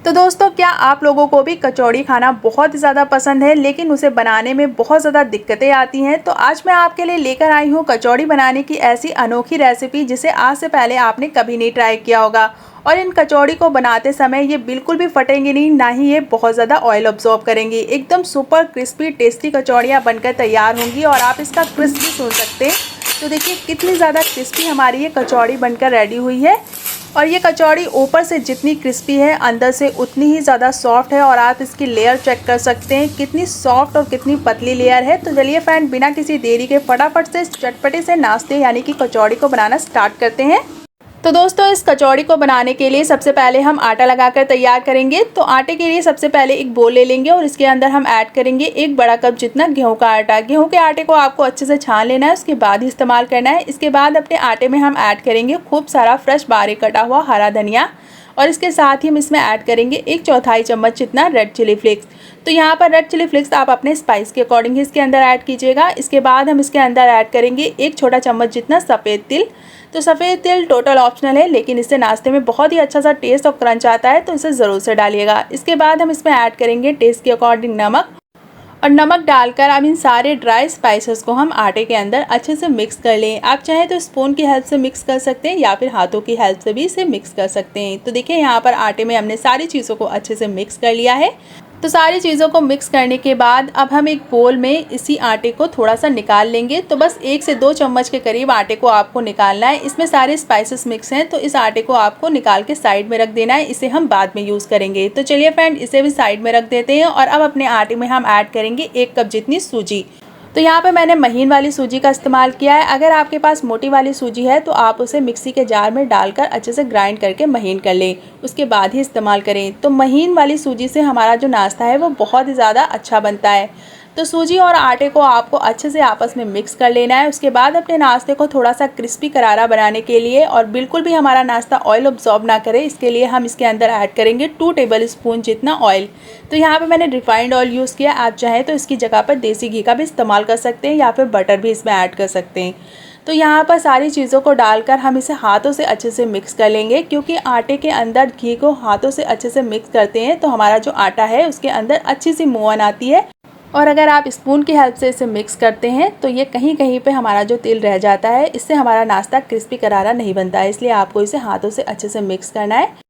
तो दोस्तों, क्या आप लोगों को भी कचौड़ी खाना बहुत ज़्यादा पसंद है लेकिन उसे बनाने में बहुत ज़्यादा दिक्कतें आती हैं? तो आज मैं आपके लिए लेकर आई हूँ कचौड़ी बनाने की ऐसी अनोखी रेसिपी जिसे आज से पहले आपने कभी नहीं ट्राई किया होगा। और इन कचौड़ी को बनाते समय ये बिल्कुल भी फटेंगी नहीं, ना ही ये बहुत ज़्यादा ऑयल ऑब्जॉर्ब करेंगी। एकदम सुपर क्रिस्पी टेस्टी कचौड़ियाँ बनकर तैयार होंगी और आप इसका क्रिस्प भी सुन सकते हैं। तो देखिए कितनी ज़्यादा क्रिस्पी हमारी ये कचौड़ी बनकर रेडी हुई है। और ये कचौड़ी ऊपर से जितनी क्रिस्पी है अंदर से उतनी ही ज़्यादा सॉफ्ट है। और आप इसकी लेयर चेक कर सकते हैं कितनी सॉफ्ट और कितनी पतली लेयर है। तो चलिए फ्रेंड, बिना किसी देरी के फटाफट से चटपटे से नाश्ते यानी कि कचौड़ी को बनाना स्टार्ट करते हैं। तो दोस्तों, इस कचौड़ी को बनाने के लिए सबसे पहले हम आटा लगाकर तैयार करेंगे। तो आटे के लिए सबसे पहले एक बोल ले लेंगे और इसके अंदर हम ऐड करेंगे 1 बड़ा कप जितना गेहूं का आटा। गेहूं के आटे को आपको अच्छे से छान लेना है, उसके बाद ही इस्तेमाल करना है। इसके बाद अपने आटे में हम ऐड करेंगे खूब सारा फ्रेश बारीक कटा हुआ हरा धनिया और इसके साथ ही हम इसमें ऐड करेंगे 1/4 चम्मच जितना रेड चिली फ्लेक्स। तो यहाँ पर रेड चिली फ्लेक्स आप अपने स्पाइस के अकॉर्डिंग ही इसके अंदर ऐड कीजिएगा। इसके बाद हम इसके अंदर ऐड करेंगे 1 छोटा चम्मच जितना सफ़ेद तिल। तो सफ़ेद तिल टोटल ऑप्शनल है, लेकिन इससे नाश्ते में बहुत ही अच्छा सा टेस्ट और क्रंच आता है, तो इसे ज़रूर से डालिएगा। इसके बाद हम इसमें ऐड करेंगे टेस्ट के अकॉर्डिंग नमक। और नमक डालकर अब इन सारे ड्राई स्पाइसेस को हम आटे के अंदर अच्छे से मिक्स कर लें। आप चाहें तो स्पून की हेल्प से मिक्स कर सकते हैं या फिर हाथों की हेल्प से भी इसे मिक्स कर सकते हैं। तो देखिए यहाँ पर आटे में हमने सारी चीज़ों को अच्छे से मिक्स कर लिया है। तो सारी चीज़ों को मिक्स करने के बाद अब हम एक बोल में इसी आटे को थोड़ा सा निकाल लेंगे। तो बस 1 से 2 चम्मच के करीब आटे को आपको निकालना है। इसमें सारे स्पाइसेस मिक्स हैं, तो इस आटे को आपको निकाल के साइड में रख देना है। इसे हम बाद में यूज़ करेंगे। तो चलिए फ्रेंड, इसे भी साइड में रख देते हैं। और अब अपने आटे में हम ऐड करेंगे 1 कप जितनी सूजी। तो यहाँ पे मैंने महीन वाली सूजी का इस्तेमाल किया है। अगर आपके पास मोटी वाली सूजी है तो आप उसे मिक्सी के जार में डालकर अच्छे से ग्राइंड करके महीन कर लें, उसके बाद ही इस्तेमाल करें। तो महीन वाली सूजी से हमारा जो नाश्ता है वो बहुत ही ज़्यादा अच्छा बनता है। तो सूजी और आटे को आपको अच्छे से आपस में मिक्स कर लेना है। उसके बाद अपने नाश्ते को थोड़ा सा क्रिस्पी करारा बनाने के लिए और बिल्कुल भी हमारा नाश्ता ऑयल ऑब्जॉर्ब ना करे, इसके लिए हम इसके अंदर ऐड करेंगे 2 टेबल स्पून जितना ऑयल। तो यहाँ पे मैंने रिफाइंड ऑयल यूज़ किया। आप चाहें तो इसकी जगह पर देसी घी का भी इस्तेमाल कर सकते हैं या फिर बटर भी इसमें ऐड कर सकते हैं। तो यहाँ पर सारी चीज़ों को डालकर हम इसे हाथों से अच्छे से मिक्स कर लेंगे, क्योंकि आटे के अंदर घी को हाथों से अच्छे से मिक्स करते हैं तो हमारा जो आटा है उसके अंदर अच्छी सी मोहन आती है। और अगर आप स्पून की हेल्प से इसे मिक्स करते हैं तो ये कहीं कहीं पे हमारा जो तिल रह जाता है, इससे हमारा नाश्ता क्रिस्पी करारा नहीं बनता है। इसलिए आपको इसे हाथों से अच्छे से मिक्स करना है।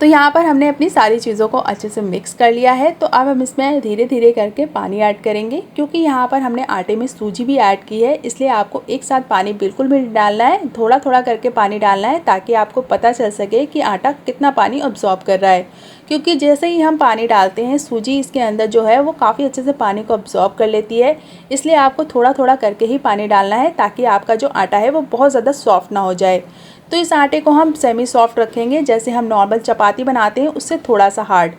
तो यहाँ पर हमने अपनी सारी चीज़ों को अच्छे से मिक्स कर लिया है। तो अब हम इसमें धीरे धीरे करके पानी ऐड करेंगे, क्योंकि यहाँ पर हमने आटे में सूजी भी ऐड की है। इसलिए आपको एक साथ पानी बिल्कुल भी नहीं डालना है, थोड़ा थोड़ा करके पानी डालना है, ताकि आपको पता चल सके कि आटा कितना पानी अब्जॉर्ब कर रहा है। क्योंकि जैसे ही हम पानी डालते हैं सूजी इसके अंदर जो है वो काफ़ी अच्छे से पानी को अब्जॉर्ब कर लेती है। इसलिए आपको थोड़ा थोड़ा करके ही पानी डालना है, ताकि आपका जो आटा है वो बहुत ज़्यादा सॉफ्ट ना हो जाए। तो इस आटे को हम सेमी सॉफ्ट रखेंगे, जैसे हम नॉर्मल चपाती बनाते हैं उससे थोड़ा सा हार्ड।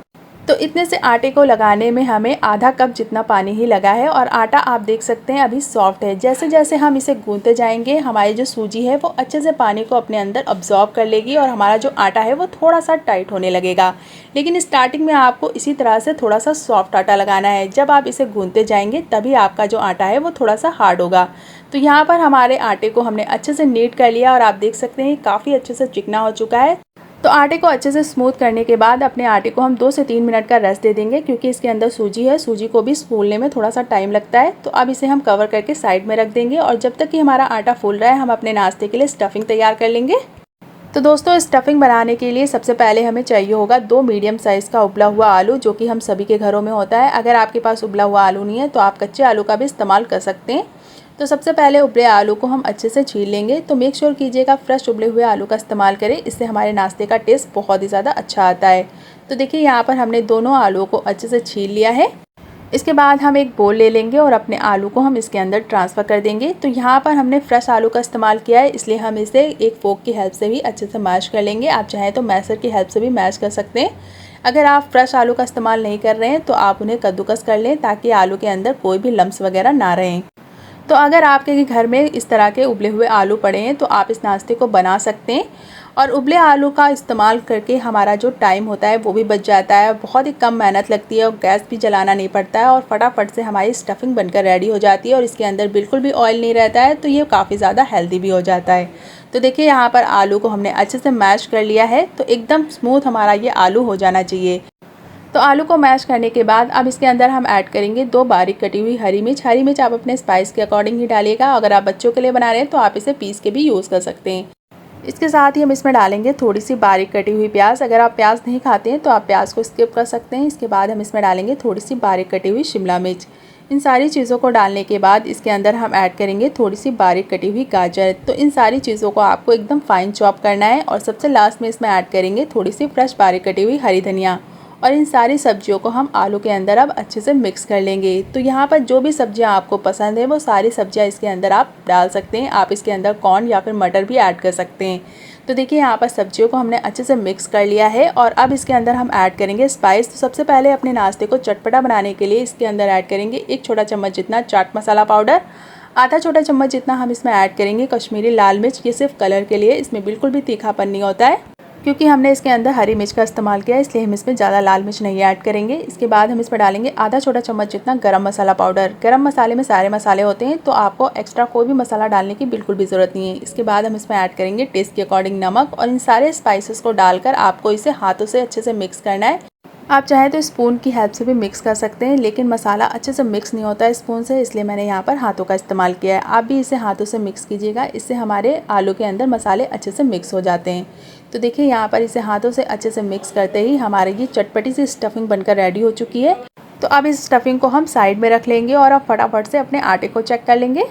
तो इतने से आटे को लगाने में हमें आधा कप जितना पानी ही लगा है। और आटा आप देख सकते हैं अभी सॉफ्ट है। जैसे जैसे हम इसे गूंथते जाएंगे हमारी जो सूजी है वो अच्छे से पानी को अपने अंदर अब्जॉर्ब कर लेगी और हमारा जो आटा है वो थोड़ा सा टाइट होने लगेगा। लेकिन स्टार्टिंग में आपको इसी तरह से थोड़ा सा सॉफ्ट आटा लगाना है। जब आप इसे गूंथते जाएंगे तभी आपका जो आटा है वो थोड़ा सा हार्ड होगा। तो यहाँ पर हमारे आटे को हमने अच्छे से नीट कर लिया और आप देख सकते हैं काफ़ी अच्छे से चिकना हो चुका है। तो आटे को अच्छे से स्मूथ करने के बाद अपने आटे को हम 2 से 3 मिनट का रेस्ट दे देंगे, क्योंकि इसके अंदर सूजी है, सूजी को भी फूलने में थोड़ा सा टाइम लगता है। तो अब इसे हम कवर करके साइड में रख देंगे और जब तक कि हमारा आटा फूल रहा है हम अपने नाश्ते के लिए स्टफिंग तैयार कर लेंगे। तो दोस्तों, स्टफिंग बनाने के लिए सबसे पहले हमें चाहिए होगा 2 मीडियम साइज़ का उबला हुआ आलू, जो कि हम सभी के घरों में होता है। अगर आपके पास उबला हुआ आलू नहीं है तो आप कच्चे आलू का भी इस्तेमाल कर सकते हैं। तो सबसे पहले उबले आलू को हम अच्छे से छील लेंगे। तो मेक श्योर कीजिएगा फ्रेश उबले हुए आलू का इस्तेमाल करें, इससे हमारे नाश्ते का टेस्ट बहुत ही ज़्यादा अच्छा आता है। तो देखिए यहाँ पर हमने दोनों आलूओं को अच्छे से छील लिया है। इसके बाद हम एक बोल ले लेंगे और अपने आलू को हम इसके अंदर ट्रांसफ़र कर देंगे। तो यहाँ पर हमने फ्रेश आलू का इस्तेमाल किया है, इसलिए हम इसे एक फोक की हेल्प से भी अच्छे से मैश कर लेंगे। आप चाहें तो मैशर की हेल्प से भी मैश कर सकते हैं। अगर आप फ्रेश आलू का इस्तेमाल नहीं कर रहे हैं तो आप उन्हें कद्दूकस कर लें, ताकि आलू के अंदर कोई भी लम्स वगैरह ना रहें। तो अगर आपके घर में इस तरह के उबले हुए आलू पड़े हैं तो आप इस नाश्ते को बना सकते हैं। और उबले आलू का इस्तेमाल करके हमारा जो टाइम होता है वो भी बच जाता है, बहुत ही कम मेहनत लगती है और गैस भी जलाना नहीं पड़ता है और फटाफट से हमारी स्टफिंग बनकर रेडी हो जाती है और इसके अंदर बिल्कुल भी ऑयल नहीं रहता है। तो ये काफ़ी ज़्यादा हेल्दी भी हो जाता है। तो देखिए यहाँ पर आलू को हमने अच्छे से मैश कर लिया है। तो एकदम स्मूथ हमारा ये आलू हो जाना चाहिए। तो आलू को मैश करने के बाद अब इसके अंदर हम ऐड करेंगे 2 बारीक कटी हुई हरी मिर्च। हरी मिर्च आप अपने स्पाइस के अकॉर्डिंग ही डालिएगा। अगर आप बच्चों के लिए बना रहे हैं तो आप इसे पीस के भी यूज़ कर सकते हैं। इसके साथ ही हम इसमें डालेंगे थोड़ी सी बारीक कटी हुई प्याज। अगर आप प्याज नहीं खाते हैं तो आप प्याज को स्किप कर सकते हैं। इसके बाद हम इसमें डालेंगे थोड़ी सी बारीक कटी हुई शिमला मिर्च। इन सारी चीज़ों को डालने के बाद इसके अंदर हम ऐड करेंगे थोड़ी सी बारीक कटी हुई गाजर। तो इन सारी चीज़ों को आपको एकदम फाइन चॉप करना है और सबसे लास्ट में इसमें ऐड करेंगे थोड़ी सी फ्रेश बारीक कटी हुई हरी धनिया। और इन सारी सब्जियों को हम आलू के अंदर अब अच्छे से मिक्स कर लेंगे। तो यहाँ पर जो भी सब्जियाँ आपको पसंद है वो सारी सब्जियाँ इसके अंदर आप डाल सकते हैं। आप इसके अंदर कॉर्न या फिर मटर भी ऐड कर सकते हैं। तो देखिए यहाँ पर सब्जियों को हमने अच्छे से मिक्स कर लिया है और अब इसके अंदर हम ऐड करेंगे स्पाइस। तो सबसे पहले अपने नाश्ते को चटपटा बनाने के लिए इसके अंदर ऐड करेंगे 1 छोटा चम्मच जितना चाट मसाला पाउडर। आधा छोटा चम्मच जितना हम इसमें ऐड करेंगे कश्मीरी लाल मिर्च। ये सिर्फ कलर के लिए, इसमें बिल्कुल भी तीखापन नहीं होता है क्योंकि हमने इसके अंदर हरी मिर्च का इस्तेमाल किया है, इसलिए हम इसमें ज़्यादा लाल मिर्च नहीं ऐड करेंगे। इसके बाद हम इसमें डालेंगे आधा छोटा चम्मच जितना गरम मसाला पाउडर। गरम मसाले में सारे मसाले होते हैं तो आपको एक्स्ट्रा कोई भी मसाला डालने की बिल्कुल भी ज़रूरत नहीं है। इसके बाद हम इसमें ऐड करेंगे टेस्ट के अकॉर्डिंग नमक और इन सारे स्पाइसेस को डालकर आपको इसे हाथों से अच्छे से मिक्स करना है। आप चाहें तो स्पून की हेल्प से भी मिक्स कर सकते हैं, लेकिन मसाला अच्छे से मिक्स नहीं होता है स्पून से, इसलिए मैंने यहाँ पर हाथों का इस्तेमाल किया है। आप भी इसे हाथों से मिक्स कीजिएगा, इससे हमारे आलू के अंदर मसाले अच्छे से मिक्स हो जाते हैं। तो देखिए यहाँ पर इसे हाथों से अच्छे से मिक्स करते ही हमारी ये चटपटी सी स्टफिंग बनकर रेडी हो चुकी है। तो अब इस स्टफिंग को हम साइड में रख लेंगे और अब फटाफट से अपने आटे को चेक कर लेंगे।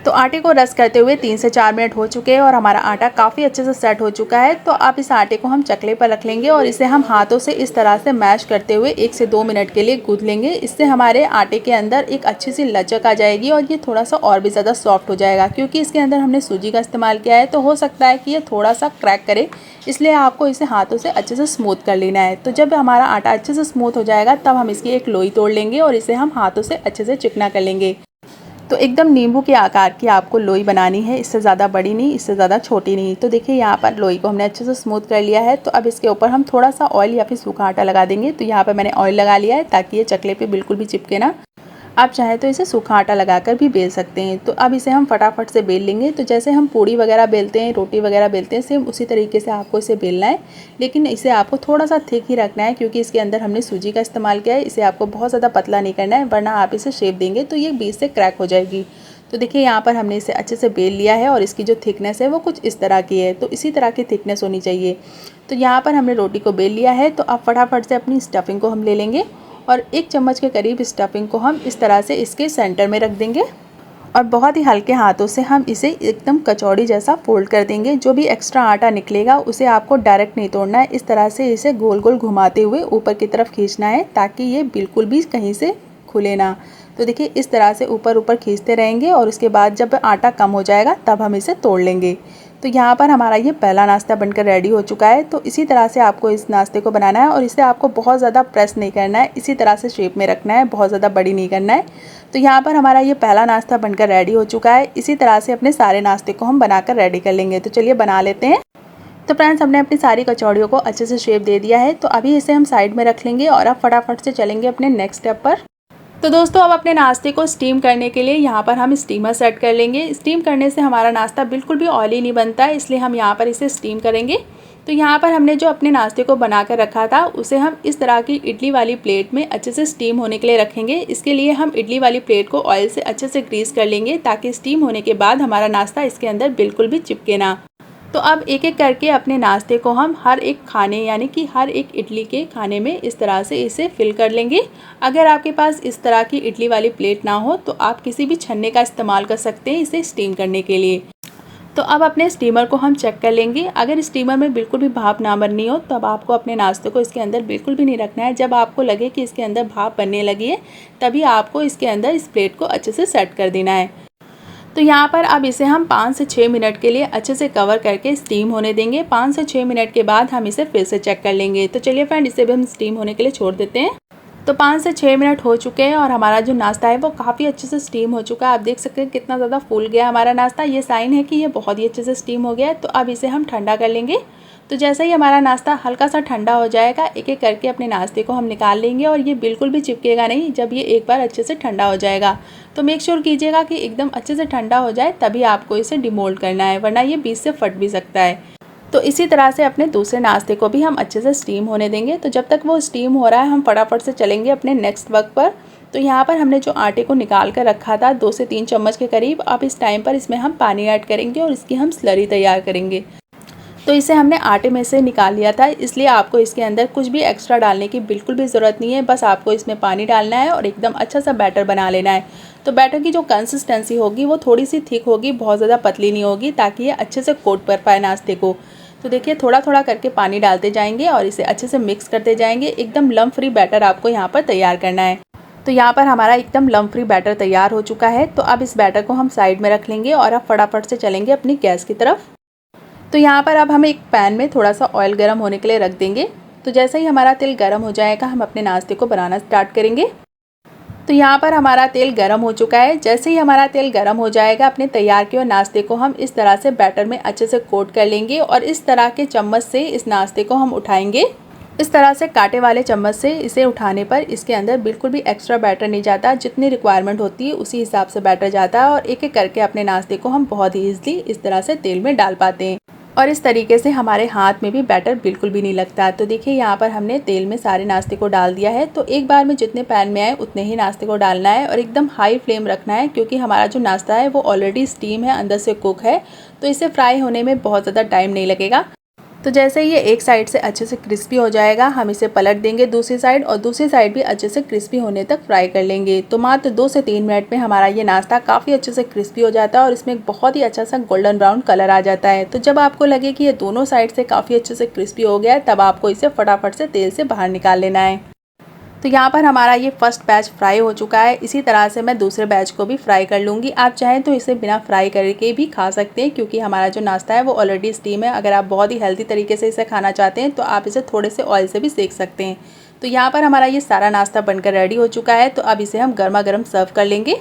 तो आटे को रस करते हुए 3 से 4 मिनट हो चुके हैं और हमारा आटा काफ़ी अच्छे से सेट हो चुका है। तो अब इस आटे को हम चकले पर रख लेंगे और इसे हम हाथों से इस तरह से मैश करते हुए 1 से 2 मिनट के लिए गूंथ लेंगे। इससे हमारे आटे के अंदर एक अच्छी सी लचक आ जाएगी और ये थोड़ा सा और भी ज़्यादा सॉफ्ट हो जाएगा। क्योंकि इसके अंदर हमने सूजी का इस्तेमाल किया है तो हो सकता है कि ये थोड़ा सा क्रैक करे, इसलिए आपको इसे हाथों से अच्छे से स्मूथ कर लेना है। तो जब हमारा आटा अच्छे से स्मूथ हो जाएगा तब हम इसकी एक लोई तोड़ लेंगे और इसे हम हाथों से अच्छे से चिकना कर लेंगे। तो एकदम नींबू के आकार की आपको लोई बनानी है, इससे ज़्यादा बड़ी नहीं, इससे ज़्यादा छोटी नहीं। तो देखिए यहाँ पर लोई को हमने अच्छे से स्मूथ कर लिया है। तो अब इसके ऊपर हम थोड़ा सा ऑयल या फिर सूखा आटा लगा देंगे। तो यहाँ पर मैंने ऑयल लगा लिया है ताकि ये चकले पे बिल्कुल भी चिपके ना। आप चाहें तो इसे सूखा आटा लगाकर भी बेल सकते हैं। तो अब इसे हम फटाफट से बेल लेंगे। तो जैसे हम पूड़ी वगैरह बेलते हैं, रोटी वगैरह बेलते हैं, सेम उसी तरीके से आपको इसे बेलना है। लेकिन इसे आपको थोड़ा सा थिक ही रखना है क्योंकि इसके अंदर हमने सूजी का इस्तेमाल किया है। इसे आपको बहुत ज़्यादा पतला नहीं करना है, वरना आप इसे शेप देंगे तो ये बीच से क्रैक हो जाएगी। तो देखिए यहाँ पर हमने इसे अच्छे से बेल लिया है और इसकी जो थिकनेस है वो कुछ इस तरह की है। तो इसी तरह की थिकनेस होनी चाहिए। तो यहाँ पर हमने रोटी को बेल लिया है। तो अब फटाफट से अपनी स्टफिंग को हम ले लेंगे और 1 चम्मच के करीब स्टफिंग को हम इस तरह से इसके सेंटर में रख देंगे और बहुत ही हल्के हाथों से हम इसे एकदम कचौड़ी जैसा फोल्ड कर देंगे। जो भी एक्स्ट्रा आटा निकलेगा उसे आपको डायरेक्ट नहीं तोड़ना है, इस तरह से इसे गोल गोल घुमाते हुए ऊपर की तरफ खींचना है ताकि ये बिल्कुल भी कहीं से खुले ना। तो देखिए इस तरह से ऊपर ऊपर खींचते रहेंगे और उसके बाद जब आटा कम हो जाएगा तब हम इसे तोड़ लेंगे। तो यहाँ पर हमारा ये पहला नाश्ता बनकर रेडी हो चुका है। तो इसी तरह से आपको इस नाश्ते को बनाना है और इसे आपको बहुत ज़्यादा प्रेस नहीं करना है, इसी तरह से शेप में रखना है, बहुत ज़्यादा बड़ी नहीं करना है। तो यहाँ पर हमारा ये पहला नाश्ता बनकर रेडी हो चुका है। इसी तरह से अपने सारे नाश्ते को हम बनाकर रेडी कर लेंगे। तो चलिए बना लेते हैं। तो फ्रेंड्स हमने अपनी सारी कचौड़ियों को अच्छे से शेप दे दिया है। तो अभी इसे हम साइड में रख लेंगे और अब फटाफट से चलेंगे अपने नेक्स्ट स्टेप पर। तो दोस्तों अब अपने नाश्ते को स्टीम करने के लिए यहाँ पर हम स्टीमर सेट कर लेंगे। स्टीम करने से हमारा नाश्ता बिल्कुल भी ऑयली नहीं बनता है, इसलिए हम यहाँ पर इसे स्टीम करेंगे। तो यहाँ पर हमने जो अपने नाश्ते को बना कर रखा था उसे हम इस तरह की इडली वाली प्लेट में अच्छे से स्टीम होने के लिए रखेंगे। इसके लिए हम इडली वाली प्लेट को ऑयल से अच्छे से ग्रीस कर लेंगे ताकि स्टीम होने के बाद हमारा नाश्ता इसके अंदर बिल्कुल भी चिपके ना। तो अब एक एक करके अपने नाश्ते को हम हर एक खाने यानी कि हर एक इडली के खाने में इस तरह से इसे फिल कर लेंगे। अगर आपके पास इस तरह की इडली वाली प्लेट ना हो तो आप किसी भी छन्ने का इस्तेमाल कर सकते हैं इसे स्टीम करने के लिए। तो अब अपने स्टीमर को हम चेक कर लेंगे। अगर स्टीमर में बिल्कुल भी भाप ना बननी हो तब आपको अपने नाश्ते को इसके अंदर बिल्कुल भी नहीं रखना है। जब आपको लगे कि इसके अंदर भाप बनने लगी है तभी आपको इसके अंदर इस प्लेट को अच्छे से सेट कर देना है। तो यहाँ पर अब इसे हम 5 से 6 मिनट के लिए अच्छे से कवर करके स्टीम होने देंगे। 5 से 6 मिनट के बाद हम इसे फिर से चेक कर लेंगे। तो चलिए फ्रेंड इसे भी हम स्टीम होने के लिए छोड़ देते हैं। तो 5 से 6 मिनट हो चुके हैं और हमारा जो नाश्ता है वो काफ़ी अच्छे से स्टीम हो चुका है। आप देख सकते हैं कितना ज़्यादा फूल गया हमारा नाश्ता। ये साइन है कि ये बहुत ही अच्छे से स्टीम हो गया है। तो अब इसे हम ठंडा कर लेंगे। तो जैसे ही हमारा नाश्ता हल्का सा ठंडा हो जाएगा एक एक करके अपने नाश्ते को हम निकाल लेंगे और ये बिल्कुल भी चिपकेगा नहीं जब ये एक बार अच्छे से ठंडा हो जाएगा। तो मेक श्योर कीजिएगा कि एकदम अच्छे से ठंडा हो जाए तभी आपको इसे डिमोल्ड करना है, वरना ये बीच से फट भी सकता है। तो इसी तरह से अपने दूसरे नाश्ते को भी हम अच्छे से स्टीम होने देंगे। तो जब तक वो स्टीम हो रहा है हम फटाफट से चलेंगे अपने नेक्स्ट वर्क पर। तो यहाँ पर हमने जो आटे को निकाल कर रखा था 2 से 3 चम्मच के करीब, अब इस टाइम पर इसमें हम पानी ऐड करेंगे और इसकी हम स्लरी तैयार करेंगे। तो इसे हमने आटे में से निकाल लिया था, इसलिए आपको इसके अंदर कुछ भी एक्स्ट्रा डालने की बिल्कुल भी ज़रूरत नहीं है। बस आपको इसमें पानी डालना है और एकदम अच्छा सा बैटर बना लेना है। तो बैटर की जो कंसिस्टेंसी होगी वो थोड़ी सी थिक होगी, बहुत ज़्यादा पतली नहीं होगी, ताकि ये अच्छे से कोट कर पाए नाश्ते को। तो देखिए थोड़ा थोड़ा करके पानी डालते जाएंगे और इसे अच्छे से मिक्स करते जाएंगे। एकदम लम्प फ्री बैटर आपको यहाँ पर तैयार करना है। तो यहाँ पर हमारा एकदम लम्प फ्री बैटर तैयार हो चुका है। तो अब इस बैटर को हम साइड में रख लेंगे और अब फटाफट से चलेंगे अपनी गैस की तरफ। तो यहाँ पर अब हम एक पैन में थोड़ा सा ऑयल गर्म होने के लिए रख देंगे। तो जैसे ही हमारा तेल गर्म हो जाएगा हम अपने नाश्ते को बनाना स्टार्ट करेंगे। तो यहाँ पर हमारा तेल गर्म हो चुका है। जैसे ही हमारा तेल गर्म हो जाएगा अपने तैयार किए हुए नाश्ते को हम इस तरह से बैटर में अच्छे से कोट कर लेंगे और इस तरह के चम्मच से इस नाश्ते को हम उठाएंगे। इस तरह से कांटे वाले चम्मच से इसे उठाने पर इसके अंदर बिल्कुल भी एक्स्ट्रा बैटर नहीं जाता, जितनी रिक्वायरमेंट होती है उसी हिसाब से बैटर जाता है और एक एक करके अपने नाश्ते को हम बहुत ही ईजिली इस तरह से तेल में डाल पाते हैं और इस तरीके से हमारे हाथ में भी बैटर बिल्कुल भी नहीं लगता। तो देखिए यहाँ पर हमने तेल में सारे नाश्ते को डाल दिया है। तो एक बार में जितने पैन में आए उतने ही नाश्ते को डालना है और एकदम हाई फ्लेम रखना है, क्योंकि हमारा जो नाश्ता है वो ऑलरेडी स्टीम है, अंदर से कुक है, तो इसे फ्राई होने में बहुत ज़्यादा टाइम नहीं लगेगा। तो जैसे ये एक साइड से अच्छे से क्रिस्पी हो जाएगा हम इसे पलट देंगे दूसरी साइड और दूसरी साइड भी अच्छे से क्रिस्पी होने तक फ्राई कर लेंगे। तो मात्र 2 से 3 मिनट में हमारा ये नाश्ता काफ़ी अच्छे से क्रिस्पी हो जाता है और इसमें बहुत ही अच्छा सा गोल्डन ब्राउन कलर आ जाता है। तो जब आपको लगे कि ये दोनों साइड से काफ़ी अच्छे से क्रिस्पी हो गया है तब आपको इसे फटाफट से तेल से बाहर निकाल लेना है। तो यहाँ पर हमारा ये फर्स्ट बैच फ्राई हो चुका है। इसी तरह से मैं दूसरे बैच को भी फ्राई कर लूँगी। आप चाहें तो इसे बिना फ्राई करके भी खा सकते हैं, क्योंकि हमारा जो नाश्ता है वो ऑलरेडी स्टीम है। अगर आप बहुत ही हेल्दी तरीके से इसे खाना चाहते हैं तो आप इसे थोड़े से ऑयल से भी सेक सकते हैं। तो यहाँ पर हमारा ये सारा नाश्ता बनकर रेडी हो चुका है। तो अब इसे हम गर्मा गर्म सर्व कर लेंगे।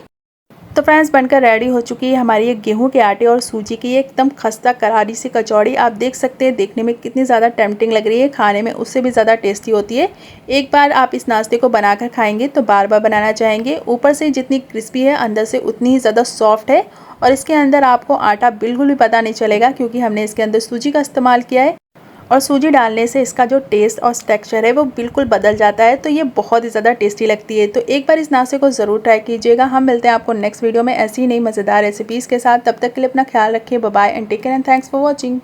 तो फ्रेंड्स बनकर रेडी हो चुकी है हमारी ये गेहूं के आटे और सूजी की एकदम खस्ता करारी सी कचौड़ी। आप देख सकते हैं देखने में कितनी ज़्यादा टेम्पटिंग लग रही है, खाने में उससे भी ज़्यादा टेस्टी होती है। एक बार आप इस नाश्ते को बनाकर खाएंगे तो बार बार बनाना चाहेंगे। ऊपर से जितनी क्रिस्पी है अंदर से उतनी ही ज़्यादा सॉफ्ट है और इसके अंदर आपको आटा बिल्कुल भी पता नहीं चलेगा, क्योंकि हमने इसके अंदर सूजी का इस्तेमाल किया है और सूजी डालने से इसका जो टेस्ट और टेक्सचर है वो बिल्कुल बदल जाता है। तो ये बहुत ही ज़्यादा टेस्टी लगती है। तो एक बार इस नाश्ते को ज़रूर ट्राई कीजिएगा। हम मिलते हैं आपको नेक्स्ट वीडियो में ऐसी ही नई मज़ेदार रेसिपीज़ के साथ। तब तक के लिए अपना ख्याल रखिए। Bye bye and take care and thanks for watching.